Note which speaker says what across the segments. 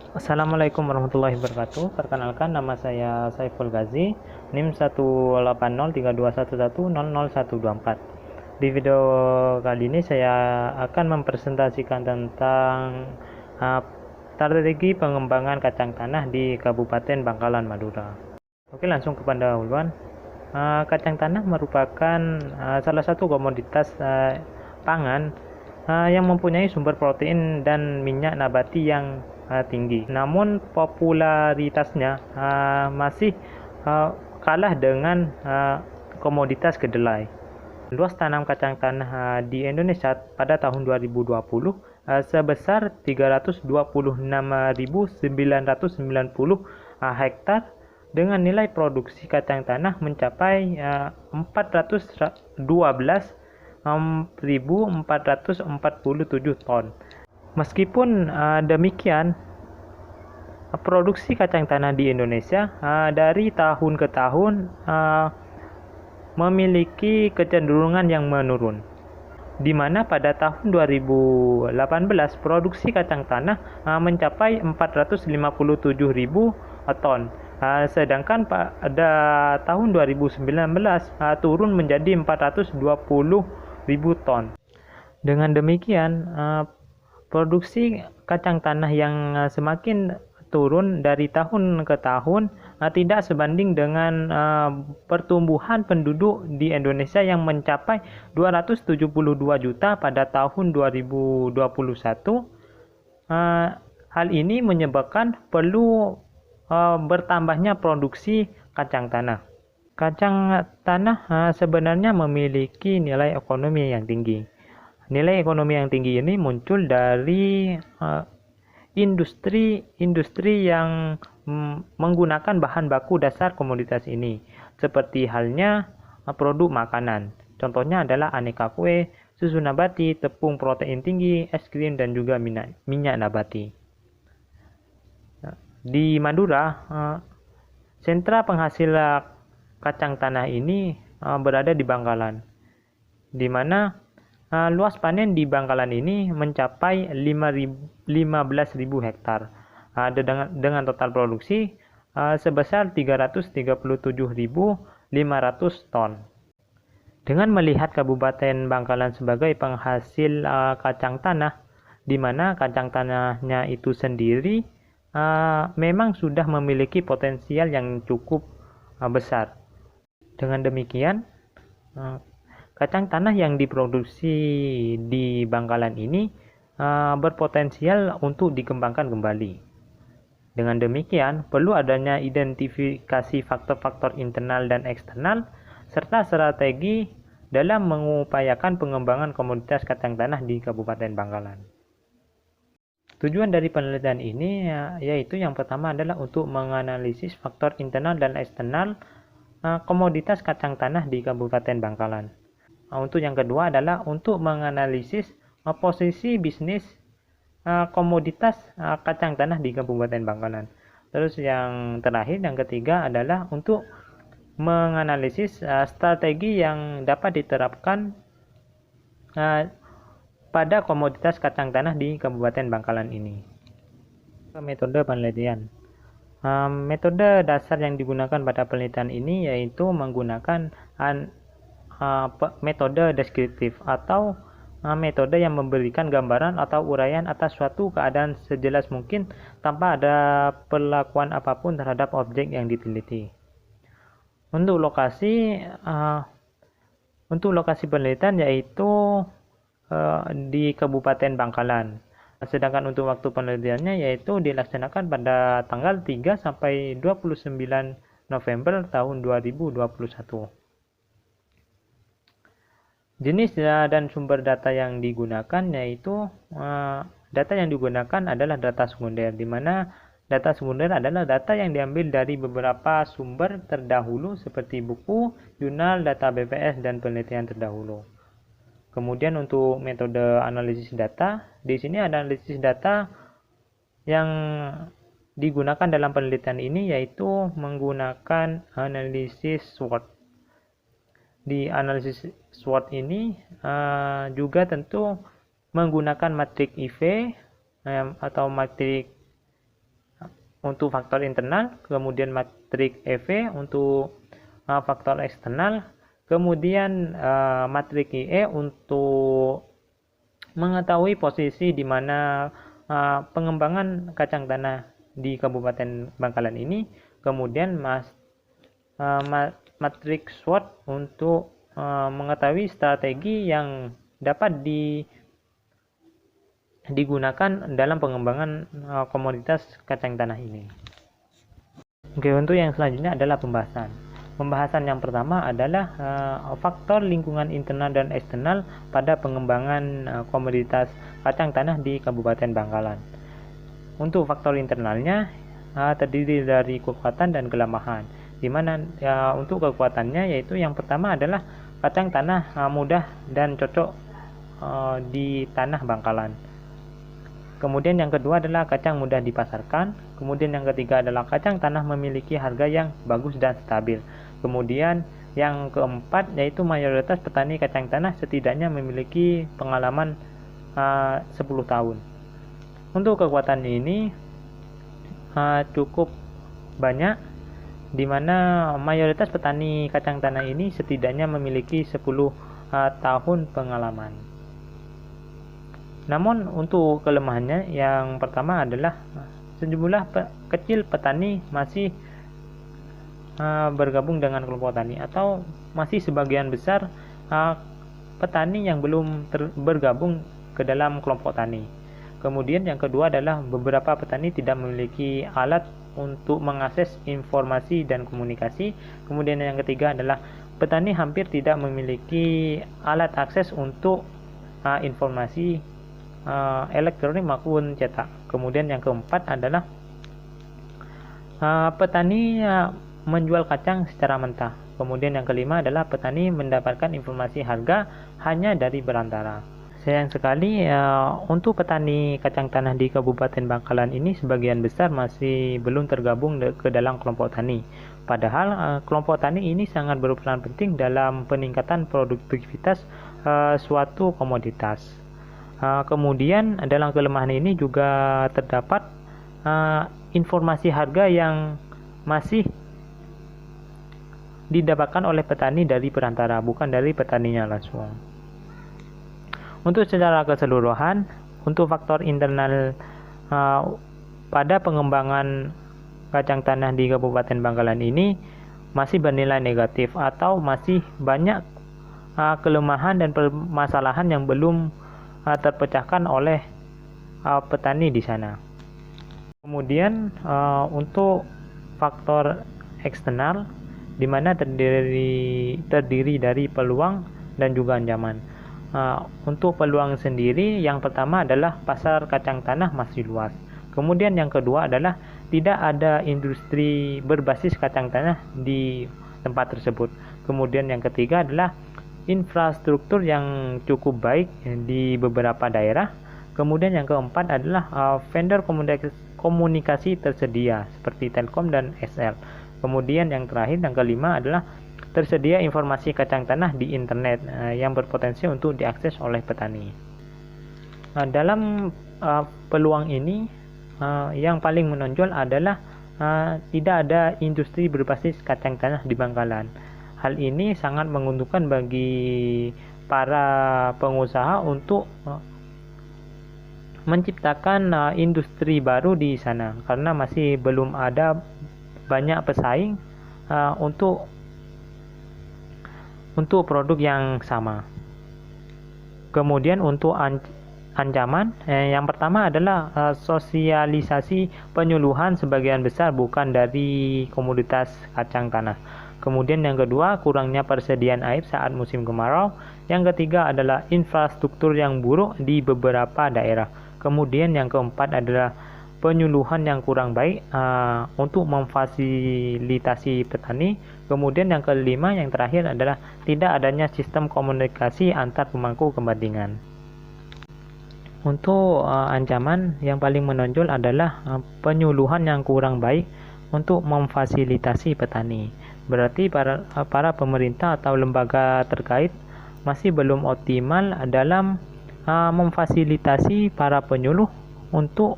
Speaker 1: Assalamualaikum warahmatullahi wabarakatuh. Perkenalkan, nama saya Saiful Ghazi, NIM 1803211000124. Di video kali ini saya akan mempresentasikan tentang uh, strategi pengembangan kacang tanah di Kabupaten Bangkalan, Madura. Oke, langsung ke pendahuluan. Kacang tanah merupakan salah satu komoditas pangan yang mempunyai sumber protein dan minyak nabati yang tinggi. Namun popularitasnya masih kalah dengan komoditas kedelai. Luas tanam kacang tanah di Indonesia pada tahun 2020 sebesar 326.990 hektar dengan nilai produksi kacang tanah mencapai 412.447 ton. Meskipun demikian, produksi kacang tanah di Indonesia dari tahun ke tahun memiliki kecenderungan yang menurun, di mana pada tahun 2018 produksi kacang tanah mencapai 457.000 ton, sedangkan pada tahun 2019 turun menjadi 420.000 ton. Dengan demikian, produksi kacang tanah yang semakin turun dari tahun ke tahun tidak sebanding dengan pertumbuhan penduduk di Indonesia yang mencapai 272 juta pada tahun 2021. Hal ini menyebabkan perlu bertambahnya produksi kacang tanah. Kacang tanah sebenarnya memiliki nilai ekonomi yang tinggi. Nilai ekonomi yang tinggi ini muncul dari industri yang menggunakan bahan baku dasar komoditas ini, seperti halnya produk makanan. Contohnya adalah aneka kue, susu nabati, tepung protein tinggi, es krim, dan juga minyak nabati. Di Madura, sentra penghasil kacang tanah ini berada di Bangkalan, di mana luas panen di Bangkalan ini mencapai 15.000 hektar dengan total produksi sebesar 337.500 ton. Dengan melihat Kabupaten Bangkalan sebagai penghasil kacang tanah, di mana kacang tanahnya itu sendiri memang sudah memiliki potensial yang cukup besar. Dengan demikian, kacang tanah yang diproduksi di Bangkalan ini berpotensial untuk dikembangkan kembali. Dengan demikian, perlu adanya identifikasi faktor-faktor internal dan eksternal, serta strategi dalam mengupayakan pengembangan komoditas kacang tanah di Kabupaten Bangkalan. Tujuan dari penelitian ini yaitu yang pertama adalah untuk menganalisis faktor internal dan eksternal komoditas kacang tanah di Kabupaten Bangkalan. Untuk yang kedua adalah untuk menganalisis posisi bisnis komoditas kacang tanah di Kabupaten Bangkalan. Terus yang terakhir, yang ketiga adalah untuk menganalisis strategi yang dapat diterapkan pada komoditas kacang tanah di Kabupaten Bangkalan ini. Metode penelitian. Metode dasar yang digunakan pada penelitian ini yaitu menggunakan metode deskriptif atau metode yang memberikan gambaran atau uraian atas suatu keadaan sejelas mungkin tanpa ada perlakuan apapun terhadap objek yang diteliti. Untuk lokasi penelitian yaitu di Kabupaten Bangkalan. Sedangkan untuk waktu penelitiannya yaitu dilaksanakan pada tanggal 3 sampai 29 November tahun 2021. Jenis dan sumber data yang digunakan yaitu data yang digunakan adalah data sekunder, di mana data sekunder adalah data yang diambil dari beberapa sumber terdahulu seperti buku, jurnal, data BPS, dan penelitian terdahulu. Kemudian untuk metode analisis data, di sini analisis data yang digunakan dalam penelitian ini yaitu menggunakan analisis SWOT. Di analisis SWOT ini juga tentu menggunakan matrik IV atau matrik untuk faktor internal, kemudian matriks EV untuk faktor eksternal, kemudian matriks IE untuk mengetahui posisi di mana pengembangan kacang tanah di Kabupaten Bangkalan ini, kemudian matriks SWOT untuk mengetahui strategi yang dapat digunakan dalam pengembangan komoditas kacang tanah ini. Oke, untuk yang selanjutnya adalah pembahasan. Pembahasan yang pertama adalah faktor lingkungan internal dan eksternal pada pengembangan komoditas kacang tanah di Kabupaten Bangkalan. Untuk faktor internalnya terdiri dari kekuatan dan kelemahan, di mana untuk kekuatannya yaitu yang pertama adalah kacang tanah mudah dan cocok di tanah Bangkalan. Kemudian yang kedua adalah kacang mudah dipasarkan. Kemudian yang ketiga adalah kacang tanah memiliki harga yang bagus dan stabil. Kemudian yang keempat yaitu mayoritas petani kacang tanah setidaknya memiliki pengalaman 10 tahun. Untuk kekuatan ini cukup banyak, di mana mayoritas petani kacang tanah ini setidaknya memiliki 10 tahun pengalaman. Namun untuk kelemahannya yang pertama adalah sejumlah kecil petani masih bergabung dengan kelompok tani, atau masih sebagian besar petani yang belum bergabung ke dalam kelompok tani. Kemudian yang kedua adalah beberapa petani tidak memiliki alat untuk mengakses informasi dan komunikasi. Kemudian yang ketiga adalah petani hampir tidak memiliki alat akses untuk informasi elektronik maupun cetak. Kemudian yang keempat adalah petani menjual kacang secara mentah. Kemudian yang kelima adalah petani mendapatkan informasi harga hanya dari perantara. Sayang sekali untuk petani kacang tanah di Kabupaten Bangkalan ini sebagian besar masih belum tergabung ke dalam kelompok tani. Padahal kelompok tani ini sangat berperan penting dalam peningkatan produktivitas suatu komoditas. Kemudian dalam kelemahan ini juga terdapat informasi harga yang masih didapatkan oleh petani dari perantara, bukan dari petaninya langsung. Untuk secara keseluruhan, untuk faktor internal pada pengembangan kacang tanah di Kabupaten Bangkalan ini masih bernilai negatif, atau masih banyak kelemahan dan permasalahan yang belum terpecahkan oleh petani di sana. Kemudian untuk faktor eksternal, di mana terdiri dari peluang dan juga ancaman. Untuk peluang sendiri, yang pertama adalah pasar kacang tanah masih luas. Kemudian yang kedua adalah tidak ada industri berbasis kacang tanah di tempat tersebut. Kemudian yang ketiga adalah infrastruktur yang cukup baik di beberapa daerah. Kemudian yang keempat adalah vendor komunikasi tersedia seperti Telkom dan SL. Kemudian yang terakhir, yang kelima adalah tersedia informasi kacang tanah di internet yang berpotensi untuk diakses oleh petani. Dalam peluang ini, yang paling menonjol adalah tidak ada industri berbasis kacang tanah di Bangkalan. Hal ini sangat menguntungkan bagi para pengusaha untuk menciptakan industri baru di sana, karena masih belum ada banyak pesaing untuk produk yang sama. Kemudian untuk ancaman, yang pertama adalah sosialisasi penyuluhan sebagian besar bukan dari komoditas kacang tanah. Kemudian yang kedua, kurangnya persediaan air saat musim kemarau. Yang ketiga adalah infrastruktur yang buruk di beberapa daerah. Kemudian yang keempat adalah penyuluhan yang kurang baik untuk memfasilitasi petani. Kemudian yang kelima, yang terakhir adalah tidak adanya sistem komunikasi antar pemangku kepentingan. Untuk ancaman yang paling menonjol adalah penyuluhan yang kurang baik untuk memfasilitasi petani. Berarti para pemerintah atau lembaga terkait masih belum optimal dalam memfasilitasi para penyuluh untuk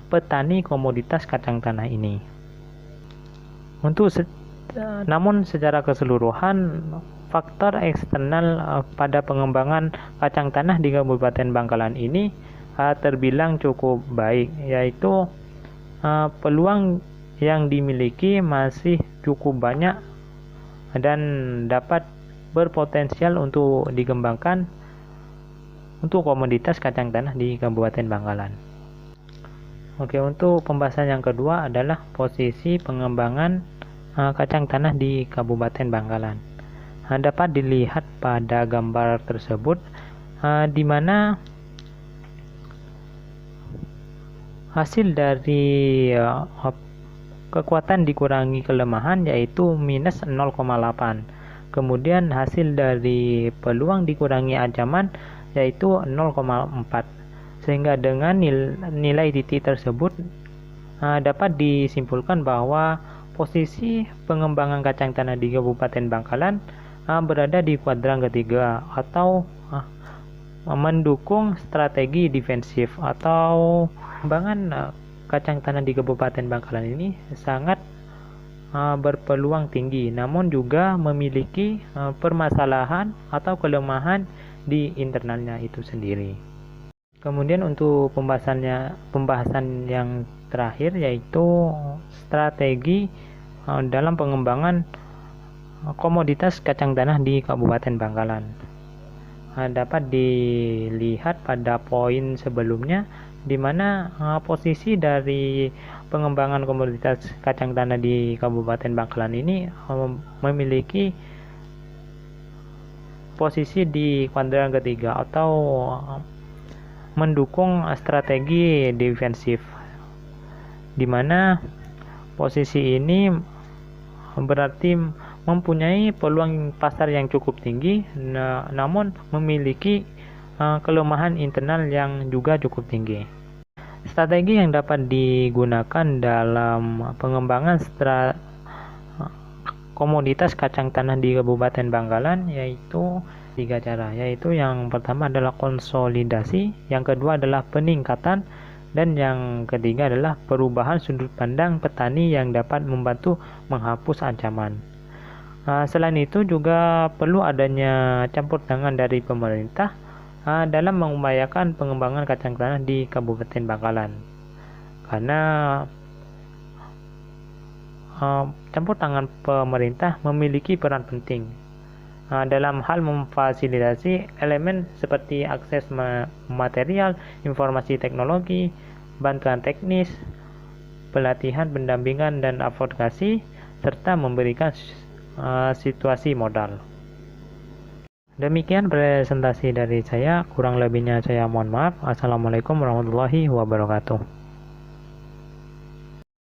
Speaker 1: petani komoditas kacang tanah ini. Namun secara keseluruhan, faktor eksternal pada pengembangan kacang tanah di Kabupaten Bangkalan ini terbilang cukup baik, yaitu peluang yang dimiliki masih cukup banyak dan dapat berpotensial untuk dikembangkan untuk komoditas kacang tanah di Kabupaten Bangkalan. Oke, untuk pembahasan yang kedua adalah posisi pengembangan kacang tanah di Kabupaten Bangkalan. Dapat dilihat pada gambar tersebut, di mana hasil dari kekuatan dikurangi kelemahan yaitu minus 0,8. Kemudian hasil dari peluang dikurangi ancaman yaitu 0,4. Sehingga dengan nilai titik tersebut dapat disimpulkan bahwa posisi pengembangan kacang tanah di Kabupaten Bangkalan berada di kuadran ketiga atau mendukung strategi defensif. Atau pengembangan kacang tanah di Kabupaten Bangkalan ini sangat berpeluang tinggi, namun juga memiliki permasalahan atau kelemahan di internalnya itu sendiri. Kemudian untuk pembahasan yang terakhir yaitu strategi dalam pengembangan komoditas kacang tanah di Kabupaten Bangkalan. Dapat dilihat pada poin sebelumnya, di mana posisi dari pengembangan komoditas kacang tanah di Kabupaten Bangkalan ini memiliki posisi di kuadran ketiga atau mendukung strategi defensif, di mana posisi ini berarti mempunyai peluang pasar yang cukup tinggi, namun memiliki kelemahan internal yang juga cukup tinggi. Strategi yang dapat digunakan dalam pengembangan komoditas kacang tanah di Kabupaten Bangkalan yaitu 3 cara, yaitu yang pertama adalah konsolidasi, yang kedua adalah peningkatan, dan yang ketiga adalah perubahan sudut pandang petani yang dapat membantu menghapus ancaman. Selain itu juga perlu adanya campur tangan dari pemerintah dalam mengupayakan pengembangan kacang tanah di Kabupaten Bangkalan, karena campur tangan pemerintah memiliki peran penting dalam hal memfasilitasi elemen seperti akses material, informasi teknologi, bantuan teknis, pelatihan, pendampingan, dan advokasi, serta memberikan situasi modal. Demikian presentasi dari saya, kurang lebihnya saya mohon maaf. Assalamualaikum warahmatullahi wabarakatuh.